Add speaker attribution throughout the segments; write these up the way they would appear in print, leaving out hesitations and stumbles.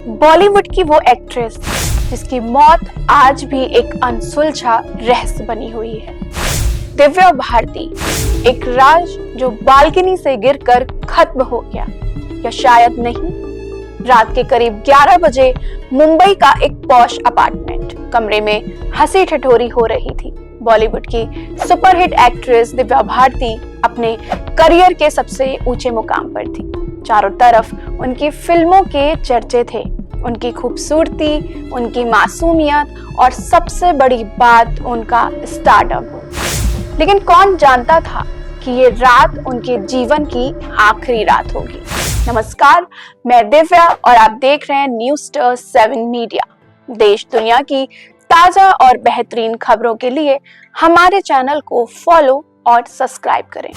Speaker 1: बॉलीवुड की वो एक्ट्रेस जिसकी मौत आज भी एक अनसुलझा रहस्य बनी हुई है। दिव्या भारती, एक राज जो बालकनी से गिरकर खत्म हो गया, या शायद नहीं। रात के करीब 11 बजे मुंबई का एक पॉश अपार्टमेंट कमरे में हंसी ठिठोरी हो रही थी। बॉलीवुड की सुपरहिट एक्ट्रेस दिव्या भारती अपने करियर के सबसे ऊंचे मुकाम पर थी। चारों तरफ उनकी फिल्मों के चर्चे थे, उनकी खूबसूरती, उनकी मासूमियत और सबसे बड़ी बात उनका स्टारडम। लेकिन कौन जानता था कि ये रात उनके जीवन की आखिरी रात होगी। नमस्कार, मैं दिव्या और आप देख रहे हैं न्यूज़ स्टार 7 मीडिया। देश दुनिया की ताजा और बेहतरीन खबरों के लिए हमारे चैनल को फॉलो और सब्सक्राइब करें।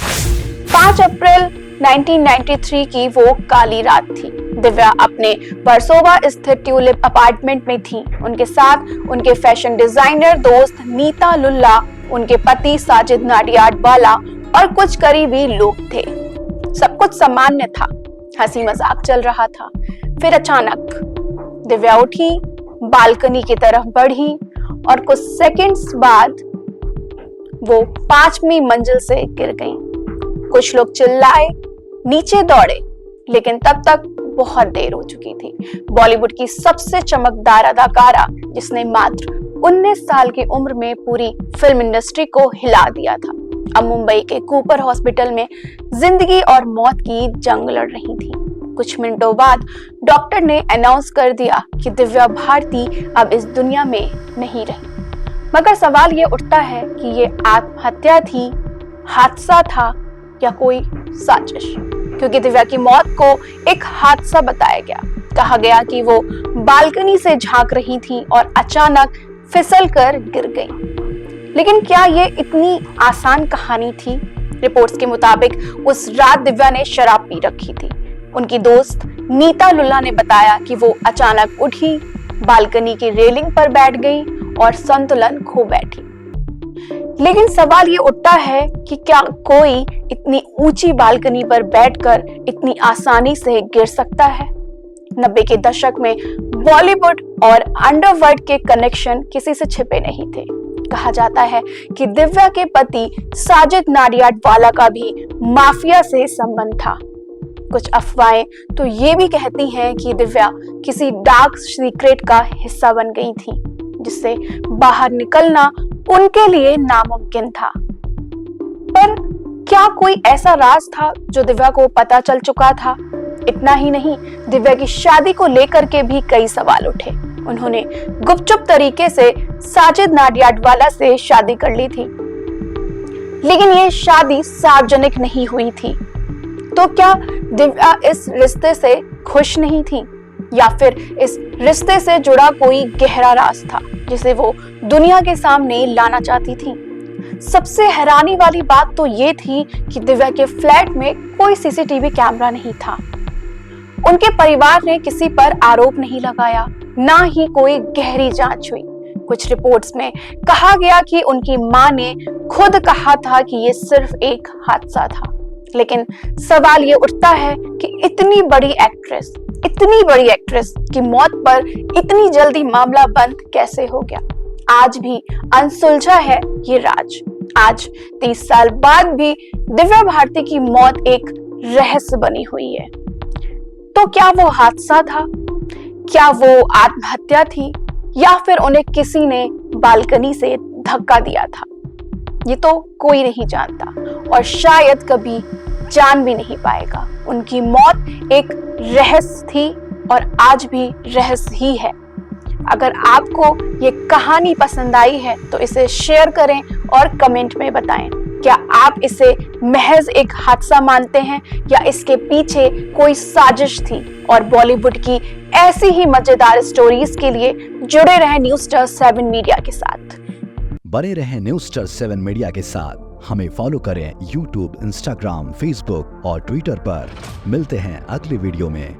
Speaker 1: 5 अप्रैल 1993 की वो काली रात थी। दिव्या अपने वर्सोवा स्थित ट्यूलिप अपार्टमेंट में थी। उनके साथ उनके फैशन डिजाइनर दोस्त नीता लुल्ला, उनके पति साजिद नाडियाडवाला और कुछ करीबी लोग थे। सब कुछ सामान्य था, हंसी मजाक चल रहा था। फिर अचानक दिव्या उठी, बालकनी की तरफ बढ़ी और कुछ सेकंड्स बाद वो 5वीं मंजिल से गिर गईं। कुछ लोग चिल्लाए, नीचे दौड़े, लेकिन तब तक बहुत देर हो चुकी थी। बॉलीवुड की सबसे चमकदार अदाकारा, जिसने मात्र 19 साल की उम्र में पूरी फिल्म इंडस्ट्री को हिला दिया था, अब मुंबई के कूपर हॉस्पिटल में जिंदगी और मौत की जंग लड़ रही थी। कुछ मिनटों बाद डॉक्टर ने अनाउंस कर दिया कि दिव्या भारती अब इस दुनिया में नहीं रही। मगर सवाल ये उठता है कि ये आत्महत्या थी, हादसा था या कोई साजिश, क्योंकि दिव्या की मौत को एक हादसा बताया गया। कहा गया कि वो बालकनी से झांक रही थी और अचानक फिसलकर गिर गई। लेकिन क्या ये इतनी आसान कहानी थी? रिपोर्ट्स के मुताबिक उस रात दिव्या ने शराब पी रखी थी। उनकी दोस्त नीता लुल्ला ने बताया कि वो अचानक उठी, बालकनी की रेलिंग पर बैठ गई और संतुलन खो बैठी। लेकिन सवाल ये उठता है कि क्या कोई इतनी ऊंची बालकनी पर बैठकर इतनी आसानी से गिर सकता है? 90 के दशक में बॉलीवुड और अंडरवर्ल्ड के कनेक्शन किसी से छिपे नहीं थे। कहा जाता है कि दिव्या के पति साजिद नाडियाडवाला का भी माफिया से संबंध था। कुछ अफवाहें तो ये भी कहती हैं कि दिव्या किसी डार्क सीक्रेट का हिस्सा बन गई थी, जिससे बाहर निकलना उनके लिए नामुमकिन था। पर क्या कोई ऐसा राज था जो दिव्या को पता चल चुका था? इतना ही नहीं, दिव्या की शादी को लेकर के भी कई सवाल उठे। उन्होंने गुपचुप तरीके से साजिद नाडियाडवाला से शादी कर ली थी, लेकिन ये शादी सार्वजनिक नहीं हुई थी। तो क्या दिव्या इस रिश्ते से खुश नहीं थी, या फिर इस रिश्ते से जुड़ा कोई गहरा राज था जिसे वो दुनिया के सामने लाना चाहती थी? सबसे हैरानी वाली बात तो ये थी कि दिव्या के फ्लैट में कोई सीसीटीवी कैमरा नहीं था। उनके परिवार ने किसी पर आरोप नहीं लगाया, ना ही कोई गहरी जांच हुई। कुछ रिपोर्ट्स में कहा गया कि उनकी मां ने खुद कहा था कि ये सिर्फ एक हादसा था। लेकिन सवाल ये उठता है कि इतनी बड़ी एक्ट्रेस की मौत पर इतनी जल्दी मामला बंद कैसे हो गया? आज भी अनसुलझा है ये राज। आज 30 साल बाद भी दिव्या भारती की मौत एक रहस्य बनी हुई है। तो क्या वो हादसा था? क्या वो आत्महत्या थी? या फिर उन्हें किसी ने बालकनी से धक्का दिया था? ये तो कोई नहीं जानता और शायद कभी जान भी नहीं पाएगा। उनकी मौत एक रहस्य थी और आज भी रहस्य ही है। अगर आपको ये कहानी पसंद आई है तो इसे शेयर करें और कमेंट में बताएं। क्या आप इसे महज एक हादसा मानते हैं या इसके पीछे कोई साजिश थी? और बॉलीवुड की ऐसी ही मजेदार स्टोरीज के लिए जुड़े रहें न्यूज़ स्टार 7 मीडिया के साथ।
Speaker 2: बने रहें न्यूज़ स्टार 7 मीडिया के साथ। हमें फॉलो करें YouTube, Instagram, Facebook और Twitter पर। मिलते हैं अगली वीडियो में।